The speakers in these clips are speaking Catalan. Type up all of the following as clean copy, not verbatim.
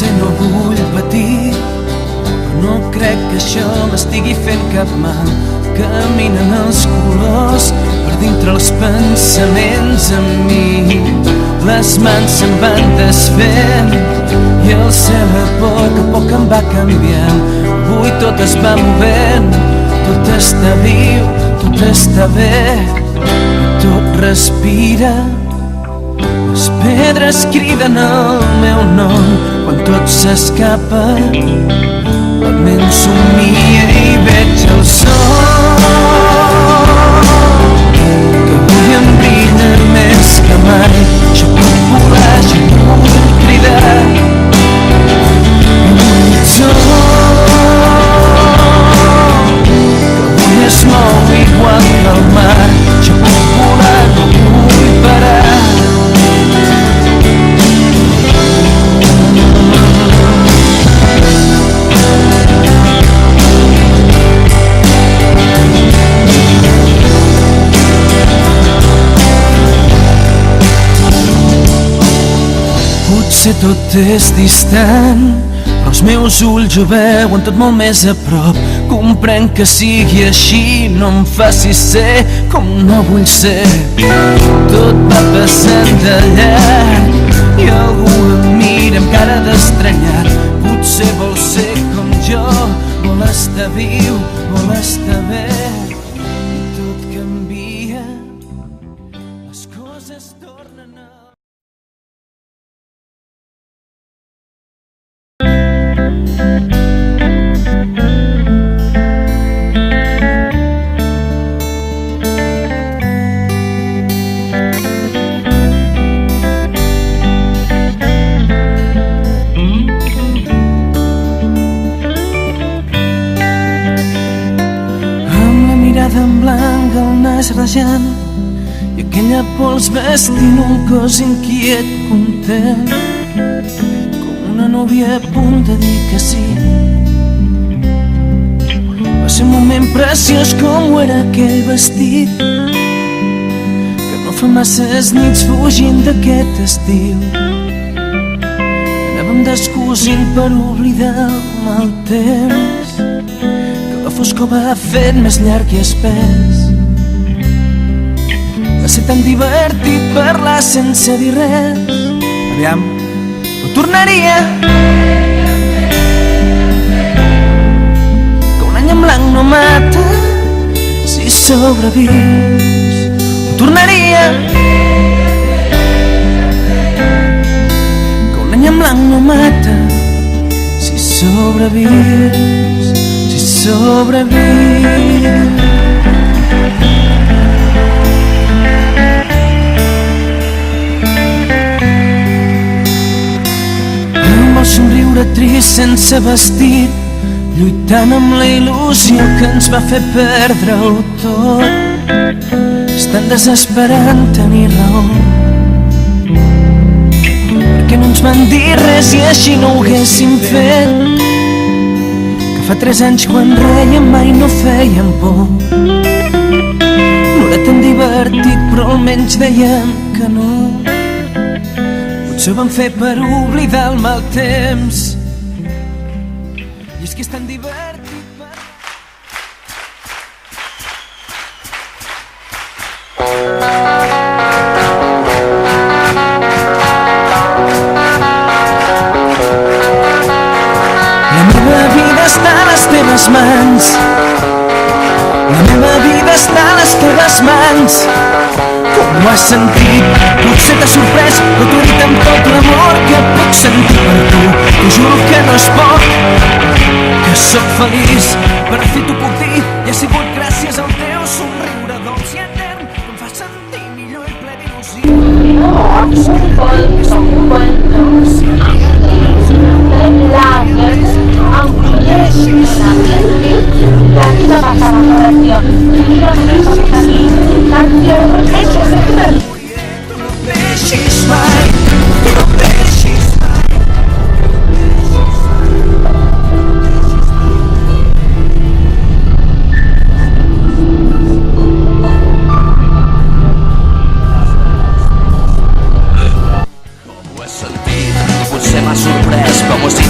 Potser no vull patir, però no crec que això m'estigui fent cap mal. Caminen els colors per dintre els pensaments amb mi. Les mans se'n van desfent i el cel a poc em va canviant. Avui tot es va movent, tot està viu, tot està bé, tot respira. Les pedres criden el meu nom quan tot s'escapa. La ment somia i veig el sol que avui em brilla més que mai. Jo puc volar, jo puc cridar l'horitzó que avui es mou igual que el mar. Jo puc volar, no vull parar. Potser tot és distant, però els meus ulls ho veuen tot molt més a prop. Comprenc que sigui així, no em facis ser com no vull ser. Tot va passant de llarg i algú em mira amb cara d'estranyat. Potser vol ser com jo, vol estar viu, vol estar bé. I tot canvia, les coses tornen a... en blanc, el nas rajant i aquella pols vestint un cos inquiet, content, com una núvia a punt de dir que sí. Va ser un moment preciós com ho era aquell vestit que no fa masses nits fugint d'aquest estil. Anàvem descosint per oblidar el mal temps, la foscor va fet més llarg i espès. Va ser tan divertit parlar sense dir res. Aviam, ho tornaria. Que un any en blanc no mata si sobrevius. Ho tornaria. Que un any en blanc no mata si sobrevius. Sobreviu. Amb el somriure trist sense vestit, lluitant amb la il·lusió que ens va fer perdre-ho tot. És tan desesperant tenir raó, perquè no ens van dir res i així no ho haguéssim fet. Fa 3 anys quan rèiem mai no fèiem por. No era tan divertit però almenys dèiem que no. Potser ho vam fer per oblidar el mal temps. I és que és tan divertit per... Està a les teves mans. La meva vida està a les teves mans. Com ho has sentit? Potser t'ha sorprès, però t'ho he dit amb tot l'amor que puc sentir per tu. T'ho juro que no és poc, que sóc feliç. Per fi t'ho puc dir, i ha sigut gràcies al teu somriure dolç i etern que em fa sentir millor i ple d'il·lusió. La vida pasa a la oración. Canción, hechos de Deixis mai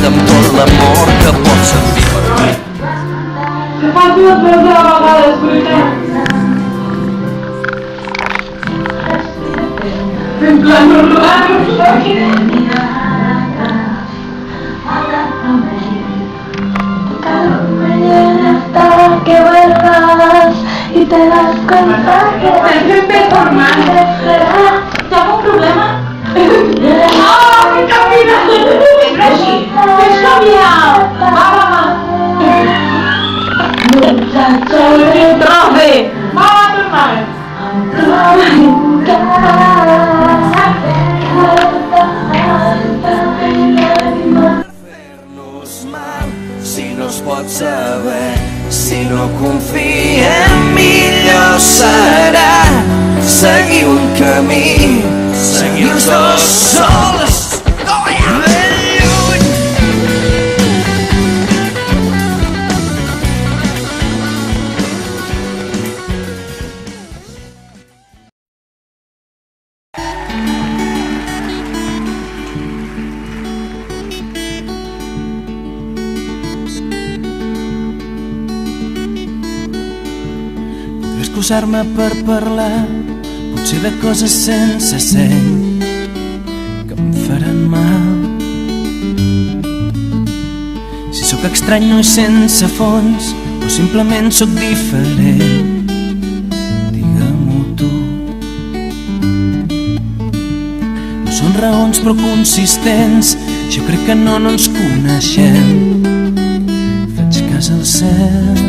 vida amb tot l'amor que pots sentir per mi. Que fas dues veus a la vegada, fruita. En plan normal. Que vuelvas y te das cuenta que Estem performant. ¿Tengo un problema? Ah, que camina! Sempre així. Fes canviar. Va. Trofe! Va, tornar. Fer-nos mal, si no es pot saber, si no confiem, millor serà seguir un camí, seguir els dos sols, ben lluny. Podré excusar-me per parlar, potser de coses sense seny que em faran mal. Si sóc estrany no és sense fons, o simplement sóc diferent, digue-m'ho tu. No són raons però consistents, jo crec que no ens coneixem. Faig cas al cel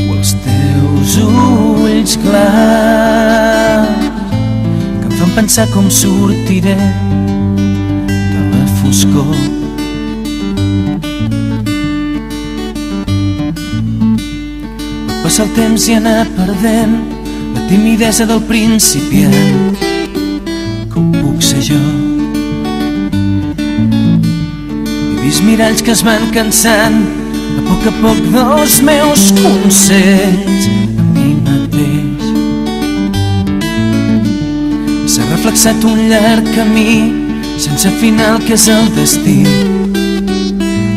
o als teus ulls clars que em fan pensar com sortiré de la foscor. Pot passar el temps i anar perdent la timidesa del principiant, com puc ser jo. He vist miralls que es van cansant a poc dels meus consells a mi mateix. S'ha reflexat un llarg camí sense final que és el destí.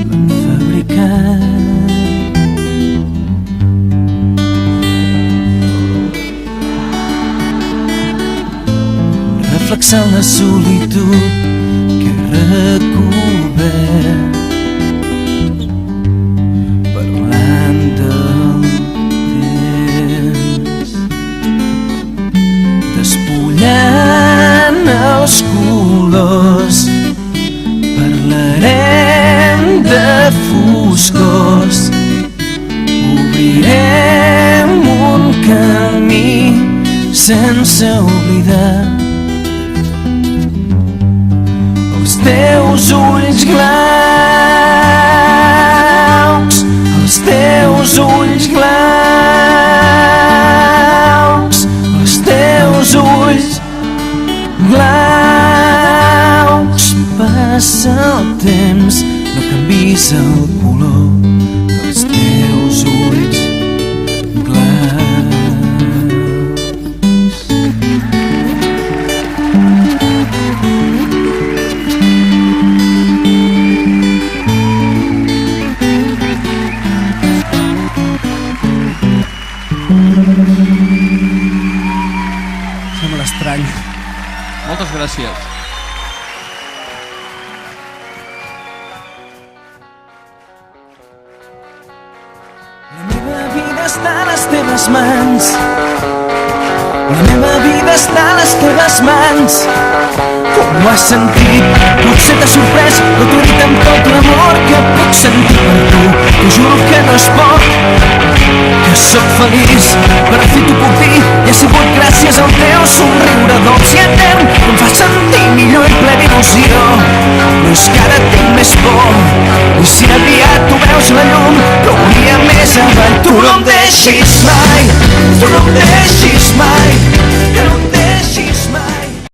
L'han fabricat. Reflexant la solitud que he recobert, parlant del temps, despullant els colors, parlarem de foscors, obrirem un camí sense oblidar els teus ulls glaucs, els teus ulls glaucs, els teus ulls glaucs. Passa el temps, no canvis el color dels teus ulls glaucs. Sembla estrany. Moltes gràcies. La meva vida està a les teves mans. La meva vida està a les teves mans. Com ho has sentit? Potser t'ha sorprès, però t'ho he dit amb tot l'amor que puc sentir per tu. T'ho juro que no es pot, que sóc feliç. Per fi t'ho puc dir, i ha sigut gràcies al teu somriure dolç i etern que em fa sentir millor i ple d'il·lusió. No és que ara tinc més por, i si aviat tu veus la llum, t'hauria més avall. Tu no em deixis mai, tu no em deixis mai, que no